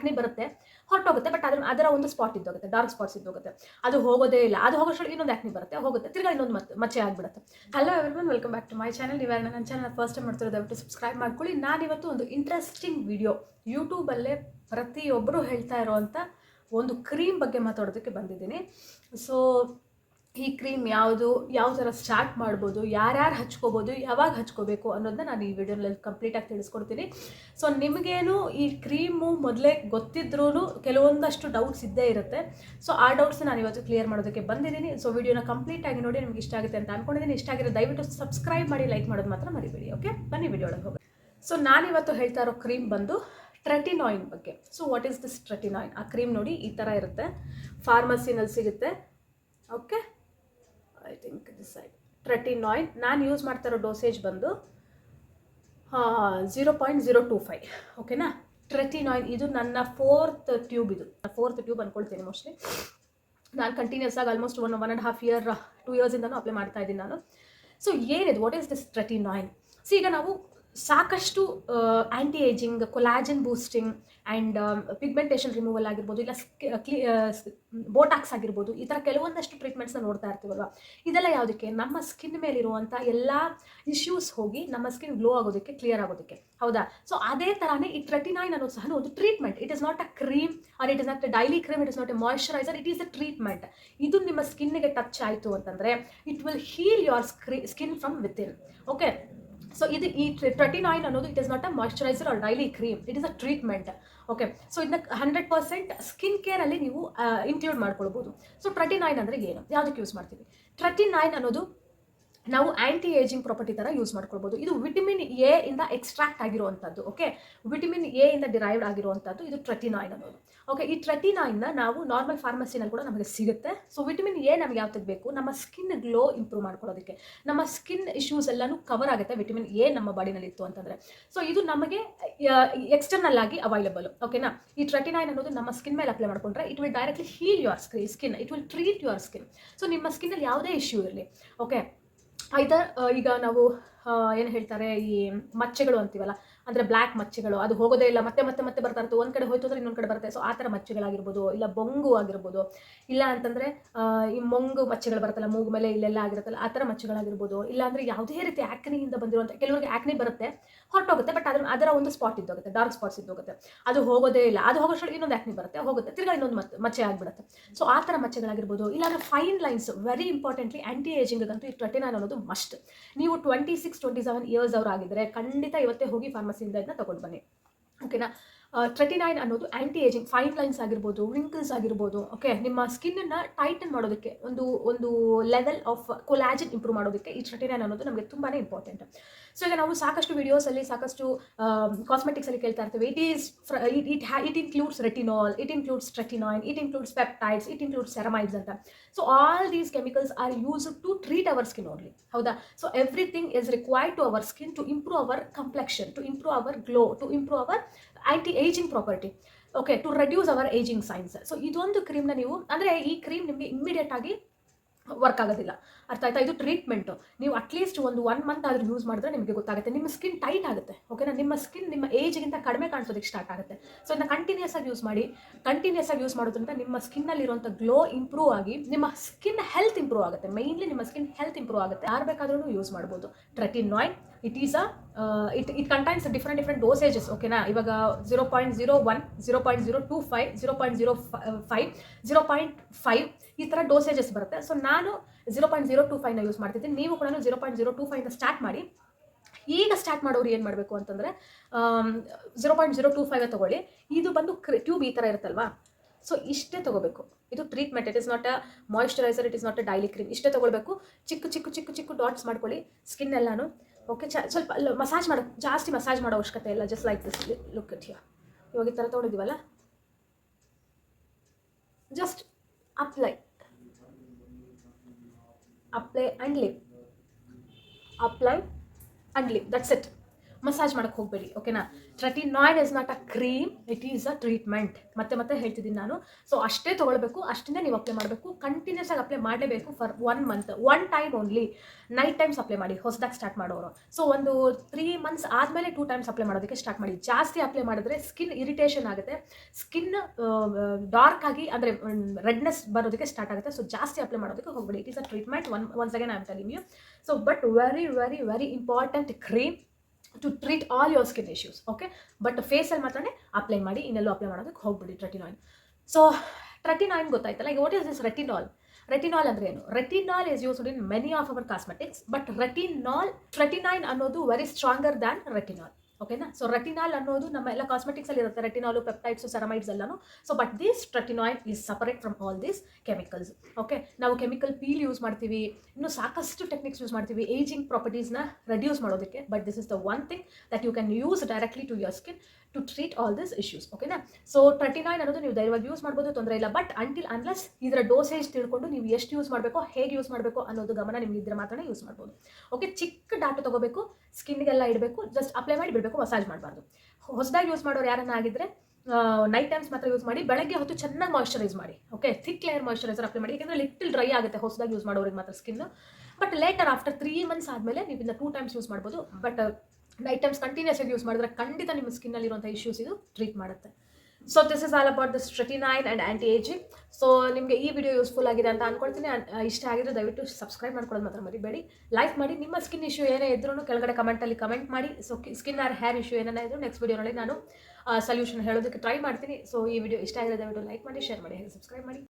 Acne ಬರುತ್ತೆ, ಹೊರಟೋಗುತ್ತೆ. But ಅದರ ಒಂದು ಸ್ಪಾಟ್ ಇದ್ದೋಗುತ್ತೆ, ಡಾರ್ಕ್ ಸ್ಪಾಟ್ಸ್ ಇದ್ದೋಗುತ್ತೆ. ಅದು ಹೋಗೋದೇ ಇಲ್ಲ. ಅದು ಹೋಗೋಷ್ಟರಲ್ಲಿ ಇನ್ನೊಂದು ಆ್ಯಕ್ನಿ ಬರುತ್ತೆ, ಹೋಗುತ್ತೆ, ತಿರ್ಗಾ ಇನ್ನೊಂದು ಮಚ್ಚೆ ಆಗಿಬಿಡುತ್ತೆ. Hello everyone, welcome back to my channel. ನೀವು ನನ್ನ ಚಾನಲ್ ಫಸ್ಟ್ ಟೈಮ್ ಮಾಡ್ತಿರೋ ದಯವಿಟ್ಟು ಸಬ್ಸ್ಕ್ರೈಬ್ ಮಾಡ್ಕೊಳ್ಳಿ. ನಾನಿವತ್ತು ಒಂದು ಇಂಟ್ರೆಸ್ಟಿಂಗ್ ವಿಡಿಯೋ, ಯೂಟ್ಯೂಬಲ್ಲೇ ಪ್ರತಿಯೊಬ್ಬರು ಹೇಳ್ತಾ ಇರೋವಂಥ ಒಂದು ಕ್ರೀಮ್ ಬಗ್ಗೆ ಮಾತಾಡೋದಕ್ಕೆ ಬಂದಿದ್ದೀನಿ. ಸೊ ಈ ಕ್ರೀಮ್ ಯಾವ ಥರ ಸ್ಟಾರ್ಟ್ ಮಾಡ್ಬೋದು, ಯಾರ್ಯಾರು ಹಚ್ಕೋಬೋದು, ಯಾವಾಗ ಹಚ್ಕೋಬೇಕು ಅನ್ನೋದನ್ನ ನಾನು ಈ ವಿಡಿಯೋನಲ್ಲಿ ಕಂಪ್ಲೀಟಾಗಿ ತಿಳಿಸ್ಕೊಡ್ತೀನಿ. ಸೊ ನಿಮಗೇನು ಈ ಕ್ರೀಮು ಮೊದಲೇ ಗೊತ್ತಿದ್ರೂ ಕೆಲವೊಂದಷ್ಟು ಡೌಟ್ಸ್ ಇದ್ದೇ ಇರುತ್ತೆ. ಸೊ ಆ ಡೌಟ್ಸ್ ನಾನು ಇವತ್ತು ಕ್ಲಿಯರ್ ಮಾಡೋದಕ್ಕೆ ಬಂದಿದ್ದೀನಿ. ಸೊ ವಿಡಿಯೋನ ಕಂಪ್ಲೀಟಾಗಿ ನೋಡಿ, ನಿಮ್ಗೆ ಇಷ್ಟ ಆಗುತ್ತೆ ಅಂತ ಅಂದ್ಕೊಂಡಿದ್ದೀನಿ. ಇಷ್ಟ ಆಗಿರೋ ದಯವಿಟ್ಟು ಸಬ್ಸ್ಕ್ರೈಬ್ ಮಾಡಿ, ಲೈಕ್ ಮಾಡೋದು ಮಾತ್ರ ಮರಿಬೇಡಿ. ಓಕೆ, ಬನ್ನಿ ವಿಡಿಯೋ ಒಳಗೆ ಹೋಗಿ. ಸೊ ನಾನಿವತ್ತು ಹೇಳ್ತಾ ಇರೋ ಕ್ರೀಮ್ ಬಂದು ಟ್ರೆಟಿನಾಯಿನ್ ಬಗ್ಗೆ. So what is this tretinoin? ಆ ಕ್ರೀಮ್ ನೋಡಿ ಈ ಥರ ಇರುತ್ತೆ, ಫಾರ್ಮಸಿನಲ್ಲಿ ಸಿಗುತ್ತೆ. Okay, I think this side tretinoin. ನಾನು ಯೂಸ್ ಮಾಡ್ತಾ ಇರೋ ಡೋಸೇಜ್ ಬಂದು 0.025. ಓಕೆನಾ? ಟ್ರೆಟಿನಾಯಿನ್ ಇದು ನನ್ನ ಫೋರ್ತ್ ಟ್ಯೂಬ್ ಅಂದ್ಕೊಳ್ತೀನಿ ಮೋಸ್ಟ್ಲಿ. ನಾನು ಕಂಟಿನ್ಯೂಸ್ ಆಗಿ ಆಲ್ಮೋಸ್ಟ್ 1.5 ಇಯರ್ 2 ಇಯರ್ಸಿಂದನೂ ಅಪ್ಲೈ ಮಾಡ್ತಾ ಇದ್ದೀನಿ ನಾನು. ಸೊ ಏನಿದು, ವಾಟ್ ಈಸ್ ದಿಸ್ ಟ್ರೆಟಿನಾಯಿನ್? ಸೊ ಈಗ ನಾವು ಸಾಕಷ್ಟು ಆ್ಯಂಟಿ ageing, collagen boosting and pigmentation removal ಆಗಿರ್ಬೋದು, ಇಲ್ಲ ಬೋಟಾಕ್ಸ್ ಆಗಿರ್ಬೋದು, ಈ ಥರ ಕೆಲವೊಂದಷ್ಟು ಟ್ರೀಟ್ಮೆಂಟ್ಸ್ನ ನೋಡ್ತಾ ಇರ್ತೀವಲ್ವ. ಇದೆಲ್ಲ ಯಾವುದಕ್ಕೆ? ನಮ್ಮ ಸ್ಕಿನ್ ಮೇಲಿರುವಂಥ ಎಲ್ಲ ಇಶ್ಯೂಸ್ ಹೋಗಿ ನಮ್ಮ ಸ್ಕಿನ್ ಗ್ಲೋ ಆಗೋದಕ್ಕೆ, ಕ್ಲಿಯರ್ ಆಗೋದಕ್ಕೆ, ಹೌದಾ? ಸೊ ಅದೇ ಥರನೇ ಈ ಟ್ರೆಟಿನಾಯಿನ್ ಅನ್ನೋದು ಸಹ ಒಂದು treatment. It is not a cream or it is not a daily cream, it is not a moisturiser, it is a treatment. ಇದು ನಿಮ್ಮ ಸ್ಕಿನ್ಗೆ ಟಚ್ ಆಯಿತು ಅಂತಂದರೆ it will heal your skin from within. Okay, so ಈ tretinoin ಅನ್ನೋದು it is not a moisturiser or daily cream, it is a treatment. Okay, so ಇದನ್ನ 100% skin ಕೇರಲ್ಲಿ ನೀವು include ಮಾಡ್ಕೊಳ್ಬೋದು. ಸೊ ಟ್ರೆಟಿನಾಯಿನ್ ಅಂದರೆ ಏನು, ಯಾವುದಕ್ಕೆ ಯೂಸ್ ಮಾಡ್ತೀವಿ? ಟ್ರೆಟಿನಾಯಿನ್ ಅನ್ನೋದು ನಾವು ಆ್ಯಂಟಿ ಏಜಿಂಗ್ ಪ್ರಾಪರ್ಟಿ ಥರ ಯೂಸ್ ಮಾಡ್ಕೊಳ್ಬೋದು. ಇದು ವಿಟಮಿನ್ ಎ ಇಂದ ಎಕ್ಸ್ಟ್ರಾಕ್ಟ್ ಆಗಿರುವಂಥದ್ದು. ಓಕೆ, ವಿಟಮಿನ್ ಎ ಇಂದ ಡಿರೈವ್ಡ್ ಆಗಿರುವಂಥದ್ದು ಇದು ಟ್ರೆಟಿನಾಯಿನ್ ಅನ್ನೋದು. ಓಕೆ, ಈ ಟ್ರೆಟಿನಾಯಿನ್ನ ನಾವು ನಾರ್ಮಲ್ ಫಾರ್ಮಸಿನಲ್ಲಿ ಕೂಡ ನಮಗೆ ಸಿಗುತ್ತೆ. ಸೊ ವಿಟಮಿನ್ ಎ ನಮಗೆ ಯಾವ್ದಕ್ಕೆ ಬೇಕು? ನಮ್ಮ ಸ್ಕಿನ್ ಗ್ಲೋ ಇಂಪ್ರೂವ್ ಮಾಡ್ಕೊಳ್ಳೋದಕ್ಕೆ, ನಮ್ಮ ಸ್ಕಿನ್ ಇಶ್ಯೂಸ್ ಎಲ್ಲನೂ ಕವರ್ ಆಗುತ್ತೆ ವಿಟಮಿನ್ ಎ ನಮ್ಮ ಬಾಡಿನಲ್ಲಿ ಇತ್ತು ಅಂತಂದರೆ. ಸೊ ಇದು ನಮಗೆ ಎಕ್ಸ್ಟರ್ನಲ್ ಆಗಿ ಅವೈಲಬಲ್. ಓಕೆನಾ? ಈ ಟ್ರೆಟಿನಾಯಿನ್ ಅನ್ನೋದು ನಮ್ಮ ಸ್ಕಿನ್ ಮೇಲೆ ಅಪ್ಲೈ ಮಾಡ್ಕೊಂಡ್ರೆ it will directly heal your skin, it will treat your skin. So ನಿಮ್ಮ ಸ್ಕಿನ್ನಲ್ಲಿ ಯಾವುದೇ ಇಶ್ಯೂ ಇರಲಿ, ಓಕೆ, ಈಗ ನಾವು ಏನು ಹೇಳ್ತಾರೆ, ಈ ಮಚ್ಚೆಗಳು ಅಂತೀವಲ್ಲ, ಅಂದರೆ ಬ್ಲ್ಯಾಕ್ ಮಚ್ಚೆಗಳು, ಅದು ಹೋಗೋದೇ ಇಲ್ಲ, ಮತ್ತೆ ಮತ್ತೆ ಮತ್ತೆ ಬರ್ತಾ ಇರುತ್ತೆ, ಒಂದು ಕಡೆ ಹೋಯ್ತು ಅಂದರೆ ಇನ್ನೊಂದು ಕಡೆ ಬರುತ್ತೆ. ಸೊ ಆ ಥರ ಮಚ್ಚೆಗಳಾಗಿರ್ಬೋದು, ಇಲ್ಲ ಬೊಂಗು ಆಗಿರ್ಬೋದು, ಇಲ್ಲ ಅಂತಂದರೆ ಈ ಮೊಂಗು ಮಚ್ಚೆಗಳು ಬರುತ್ತಲ್ಲ ಮೂಗು ಮೇಲೆ ಇಲ್ಲೆಲ್ಲ ಆಗಿರುತ್ತಲ್ಲ, ಆ ಥರ ಮಚ್ಚೆಗಳಾಗಿರ್ಬೋದು, ಇಲ್ಲ ಅಂದರೆ ಯಾವುದೇ ರೀತಿ ಆ್ಯಕ್ನಿಯಿಂದ ಬಂದಿರುವಂಥ, ಕೆಲವರಿಗೆ ಆ್ಯಕ್ನಿ ಬರುತ್ತೆ, ಹೊರಟೋಗುತ್ತೆ, ಬಟ್ ಅದರ ಒಂದು ಸ್ಪಾಟ್ ಇದ್ದೋಗುತ್ತೆ, ಡಾರ್ಕ್ ಸ್ಪಾಟ್ಸ್ ಇದ್ದೋಗುತ್ತೆ, ಅದು ಹೋಗೋದೇ ಇಲ್ಲ. ಅದು ಹೋಗೋಷ್ಟರಲ್ಲಿ ಇನ್ನೊಂದು ಆ್ಯಕ್ನಿ ಬರುತ್ತೆ, ಹೋಗುತ್ತೆ, ತಿರ್ಗಾ ಇನ್ನೊಂದು ಮಚ್ಚೆ ಆಗಿಬಿಡುತ್ತೆ. ಸೊ ಆ ಥರ ಮಚ್ಚೆಗಳಾಗಿರ್ಬೋದು, ಇಲ್ಲಾಂದರೆ ಫೈನ್ ಲೈನ್ಸ್. ವೆರಿ ಇಂಪಾರ್ಟೆಂಟ್ಲಿ ಆ್ಯಂಟಿ ಏಜಿಂಗಂತೂ ಈ ಟ್ರೆಟಿನಾಯಿನ್ ಅನ್ನೋದು ಮಸ್ಟ್. ನೀವು 26-27 ಇಯರ್ಸ್ ಅವರಾಗಿದ್ದರೆ ಖಂಡಿತ ಇವತ್ತೇ ಹೋಗಿ ಫಾರ್ಮಸಿಯಿಂದ ಇದನ್ನ ತಗೊಂಡು ಬನ್ನಿ. ಓಕೆನಾ? ಟ್ರೆಟಿನಾಯಿನ್ ಅನ್ನೋದು ಆ್ಯಂಟಿ ಏಜಿಂಗ್, ಫೈನ್ ಲೈನ್ಸ್ ಆಗಿರ್ಬೋದು, ರಿಂಕಲ್ಸ್ ಆಗಿರ್ಬೋದು, ಓಕೆ, ನಿಮ್ಮ ಸ್ಕಿನ್ನನ್ನು ಟೈಟನ್ ಮಾಡೋದಕ್ಕೆ, ಒಂದು ಲೆವೆಲ್ ಆಫ್ ಕೊಲಾಜನ್ ಇಂಪ್ರೂವ್ ಮಾಡೋದಕ್ಕೆ ಈ ಟ್ರೆಟಿನಾಯಿನ್ ಅನ್ನೋದು ನಮಗೆ ತುಂಬಾ ಇಂಪಾರ್ಟೆಂಟ್. ಸೊ ಈಗ ನಾವು ಸಾಕಷ್ಟು ವಿಡಿಯೋಸಲ್ಲಿ, ಸಾಕಷ್ಟು ಕಾಸ್ಮೆಟಿಕ್ಸಲ್ಲಿ ಕೇಳ್ತಾ ಇರ್ತೀವಿ, it includes retinol, it includes tretinoin, it includes peptides, it includes ceramides ಅಂತ. So all these chemicals are used to treat our skin only, ಹೌದಾ? So everything is required to our skin to improve our complexion, to improve our glow, to improve our anti ageing property, okay, to reduce our ageing signs. So ಇದೊಂದು ಕ್ರೀಮ್ನ ನೀವು, ಅಂದರೆ ಈ cream ನಿಮಗೆ immediate ಆಗಿ work ಆಗೋದಿಲ್ಲ, ಅರ್ಥ ಆಯ್ತಾ? ಇದು ಟ್ರೀಟ್ಮೆಂಟು. ನೀವು ಅಟ್ಲೀಸ್ಟ್ ಒಂದು 1 ಮಂತ್ ಆದರೂ ಯೂಸ್ ಮಾಡಿದ್ರೆ ನಿಮಗೆ ಗೊತ್ತಾಗುತ್ತೆ, ನಿಮ್ಮ ಸ್ಕಿನ್ ಟೈಟ್ ಆಗುತ್ತೆ. ಓಕೆನಾ? ನಿಮ್ಮ ಸ್ಕಿನ್ ನಿಮ್ಮ ಏಜ್ಗಿಂತ ಕಡಿಮೆ ಕಾಣಿಸೋದಕ್ಕೆ ಸ್ಟಾರ್ಟ್ ಆಗುತ್ತೆ. ಸೊ ಇದನ್ನ ಕಂಟಿನ್ಯೂಸ್ ಆಗಿ ಯೂಸ್ ಮಾಡಿ. ಕಂಟಿನ್ಯೂಸ್ ಆಗಿ ಯೂಸ್ ಮಾಡೋದ್ರಿಂದ ನಿಮ್ಮ ಸ್ಕಿನ್ನಲ್ಲಿರುವಂಥ ಗ್ಲೋ ಇಂಪ್ರೂವ್ ಆಗಿ ನಿಮ್ಮ ಸ್ಕಿನ್ ಹೆಲ್ತ್ ಇಂಪ್ರೂವ್ ಆಗುತ್ತೆ. ಮೈನ್ಲಿ ನಿಮ್ಮ ಸ್ಕಿನ್ ಹೆಲ್ತ್ ಇಂಪ್ರೂವ್ ಆಗುತ್ತೆ. ಯಾರು ಬೇಕಾದ್ರೂ ಯೂಸ್ ಮಾಡ್ಬೋದು tretinoin. It is it contains different dosages. ಓಕೆನಾ? ಇವಾಗ 0.01, 0.025, 0.05, 0.5 ಈ ಥರ ಡೋಸೇಜಸ್ ಬರುತ್ತೆ. ಸೊ ನಾನು 0.025ನ ಯೂಸ್ ಮಾಡ್ತಿದ್ದೀನಿ. ನೀವು ಕೂಡ 0.025ನ ಸ್ಟಾರ್ಟ್ ಮಾಡಿ. ಈಗ ಸ್ಟಾರ್ಟ್ ಮಾಡೋರು ಏನು ಮಾಡಬೇಕು ಅಂತಂದರೆ 0.025 ತೊಗೊಳ್ಳಿ. ಇದು ಬಂದು ಟ್ಯೂಬ್ ಈ ಥರ ಇರುತ್ತಲ್ವಾ, ಸೊ ಇಷ್ಟೇ ತೊಗೋಬೇಕು. ಇದು treatment, it is not a moisturiser, it is not a daily cream. ಇಷ್ಟೇ ತೊಗೊಳ್ಬೇಕು. ಚಿಕ್ಕ ಡಾಟ್ಸ್ ಮಾಡ್ಕೊಳ್ಳಿ ಸ್ಕಿನ್ ಎಲ್ಲಾನು. ಓಕೆ, ಸ್ವಲ್ಪ ಮಸಾಜ್ ಮಾಡೋ, ಜಾಸ್ತಿ ಮಸಾಜ್ ಮಾಡೋ ಅವಶ್ಯಕತೆ ಇಲ್ಲ. Just like this, look it here. ಇವಾಗ ಈ ಥರ ತೊಗೊಂಡಿದ್ದೀವಲ್ಲ, just apply and leave, apply and leave, that's it. Massage ಮಾಡೋಕ್ಕೆ ಹೋಗಬೇಡಿ, ಓಕೆನಾ. Tretinoid is not a cream, it is a treatment. ಮತ್ತೆ ಹೇಳ್ತಿದ್ದೀನಿ ನಾನು. ಸೊ ಅಷ್ಟೇ ತೊಗೊಳ್ಬೇಕು, ಅಷ್ಟನ್ನೇ ನೀವು ಅಪ್ಲೈ ಮಾಡಬೇಕು. ಕಂಟಿನ್ಯೂಸ್ ಆಗಿ ಅಪ್ಲೈ ಮಾಡಲೇಬೇಕು for 1 month, 1 time only. Night times apply ಮಾಡಿ ಹೊಸದಾಗಿ ಸ್ಟಾರ್ಟ್ ಮಾಡೋರು. ಸೊ ಒಂದು 3 ಮಂತ್ಸ್ ಆದಮೇಲೆ 2 ಟೈಮ್ಸ್ ಅಪ್ಲೈ ಮಾಡೋದಕ್ಕೆ ಸ್ಟಾರ್ಟ್ ಮಾಡಿ. ಜಾಸ್ತಿ ಅಪ್ಲೈ ಮಾಡಿದ್ರೆ ಸ್ಕಿನ್ ಇರಿಟೇಷನ್ ಆಗುತ್ತೆ, ಸ್ಕಿನ್ ಡಾರ್ಕ್ ಆಗಿ ಅಂದರೆ ರೆಡ್ನೆಸ್ ಬರೋದಕ್ಕೆ ಸ್ಟಾರ್ಟ್ ಆಗುತ್ತೆ. ಸೊ ಜಾಸ್ತಿ ಅಪ್ಲೈ ಮಾಡೋದಕ್ಕೆ ಹೋಗಬೇಡಿ. It is a treatment. Once again I am telling you. So but very very very important cream to treat all your skin issues, okay. But ಫೇಸಲ್ಲಿ ಮಾತ್ರನೇ apply ಮಾಡಿ, ಇನ್ನೆಲ್ಲೂ ಅಪ್ಲೈ ಮಾಡೋದಕ್ಕೆ ಹೋಗ್ಬಿಡಿ ಟ್ರೆಟಿನಾಯ್ಡ್. ಸೊ ಟ್ರೆಟಿನಾಯ್ಡ್ ಗೊತ್ತಾಯ್ತಲ್ಲ. ಈಗ what is this retinol? Retinol ಅಂದರೆ ಏನು? Retinol is used in many of our cosmetics, but tretinoin ಅನ್ನೋದು ವೆರಿ ಸ್ಟ್ರಾಂಗರ್ ದ್ಯಾನ್ ರೆಟಿನಾಲ್, ಓಕೆನಾ. ಸೊ ರೆಟಿನಾಲ್ ಅನ್ನೋದು ನಮ್ಮ ಎಲ್ಲ ಕಾಸ್ಮೆಟಿಕ್ಸಲ್ಲಿ ಇರುತ್ತೆ, ರೆಟಿನಾಲು, ಪೆಪ್ಟೈಡ್ಸು, ಸೆರಮೈಡ್ಸ್ ಎಲ್ಲನೂ. So but this tretinoid is separate from all these chemicals, okay. ನಾವು ಕೆಮಿಕಲ್ ಪೀಲ್ ಯೂಸ್ ಮಾಡ್ತೀವಿ, ಇನ್ನೂ ಸಾಕಷ್ಟು ಟೆಕ್ನಿಕ್ಸ್ ಯೂಸ್ ಮಾಡ್ತೀವಿ ಏಜಿಂಗ್ ಪ್ರಾಪರ್ಟೀಸ್ನ ರೆಡ್ಯೂಸ್ ಮಾಡೋದಕ್ಕೆ. But this is the one thing that you can use directly to your skin to treat all this issues, ಓಕೆನಾ. So tretinoid ಅನ್ನೋದು ನೀವು ಧೈರ್ಯವಾಗಿ ಯೂಸ್ ಮಾಡ್ಬೋದು, ತೊಂದರೆ ಇಲ್ಲ. ಬಟ್ ಅನ್ಲೆಸ್ ಇದರ ಡೋಸೇಜ್ ತಿಳ್ಕೊಂಡು ನೀವು ಎಷ್ಟು ಯೂಸ್ ಮಾಡಬೇಕು, ಹೇಗೆ ಯೂಸ್ ಮಾಡಬೇಕು ಅನ್ನೋದು ಗಮನ ನಿಮ್ಗೆ ಇದ್ರೆ ಮಾತ್ರ ಯೂಸ್ ಮಾಡ್ಬೋದು, ಓಕೆ. ಚಿಕ್ಕ ಡಾಟಾ ತೊಗೋಬೇಕು, ಸ್ಕಿನ್ಗೆಲ್ಲ ಇಡಬೇಕು, ಜಸ್ಟ್ ಅಪ್ಲೈ ಮಾಡಿ ಬಿಡಬೇಕು, ಮಸಾಜ್ ಮಾಡಬಾರ್ದು. ಹೊಸದಾಗಿ ಯೂಸ್ ಮಾಡೋರು ಯಾರನ್ನ ಆಗಿದ್ರೆ ನೈಟ್ ಟೈಮ್ಸ್ ಮಾತ್ರ ಯೂಸ್ ಮಾಡಿ, ಬೆಳಗ್ಗೆ ಹೊತ್ತು ಚೆನ್ನಾಗಿ ಮಾಯ್ಶ್ಚರೈಸ್ ಮಾಡಿ, okay. Thick layer moisturiser apply ಮಾಡಿ, ಯಾಕಂದರೆ ಲಿಟಲ್ ಡ್ರೈ ಆಗುತ್ತೆ ಹೊಸದಾಗಿ ಯೂಸ್ ಮಾಡೋರಿಗೆ ಮಾತ್ರ skin. But later after 3 months ಆದಮೇಲೆ ನೀವು ಇದನ್ನ 2 ಟೈಮ್ಸ್ ಯೂಸ್ ಮಾಡ್ಬೋದು. ಬಟ್ ನೈಟ್ ಟೈಮ್ಸ್ ಕಂಟಿನ್ಯೂಸ್ ಆಗಿ ಯೂಸ್ ಮಾಡಿದ್ರೆ ಖಂಡಿತ ನಿಮ್ಮ ಸ್ಕಿನ್ನಲ್ಲಿರುವಂಥ ಇಶ್ಯೂಸ್ ಇದು ಟ್ರೀಟ್ ಮಾಡುತ್ತೆ. So this is all about this tretinoid and anti ageing. So ನಿಮಗೆ ಈ ವಿಡಿಯೋ ಯೂಸ್ಫುಲ್ ಆಗಿದೆ ಅಂತ ಅಂದ್ಕೊಳ್ತೀನಿ. ಇಷ್ಟ ಆಗಿದ್ರೆ ದಯವಿಟ್ಟು ಸಬ್ಸ್ಕ್ರೈಬ್ ಮಾಡ್ಕೊಳ್ಳೋದು ಮಾತ್ರ ಮರಿಬೇಡಿ. ಲೈಕ್ ಮಾಡಿ. ನಿಮ್ಮ ಸ್ಕಿನ್ ಇಶ್ಯೂ ಏನೇ ಇದ್ರೂ ಕೆಳಗಡೆ ಕಮೆಂಟಲ್ಲಿ ಕಮೆಂಟ್ ಮಾಡಿ. So skin or hair issue ಏನೇ ಇದ್ದರೂ ನೆಕ್ಸ್ಟ್ ವಿಡಿಯೋನಲ್ಲಿ ನಾನು ಸೊಲ್ಯೂಷನ್ ಹೇಳೋದಕ್ಕೆ ಟ್ರೈ ಮಾಡ್ತೀನಿ. ಸೊ ಈ ವಿಡಿಯೋ ಇಷ್ಟ ಆಗಿದ್ರೆ ದಯವಿಟ್ಟು ಲೈಕ್ ಮಾಡಿ, ಶೇರ್ ಮಾಡಿ, ಹಾಗೆ ಸಬ್ಸ್ಕ್ರೈಬ್ ಮಾಡಿ.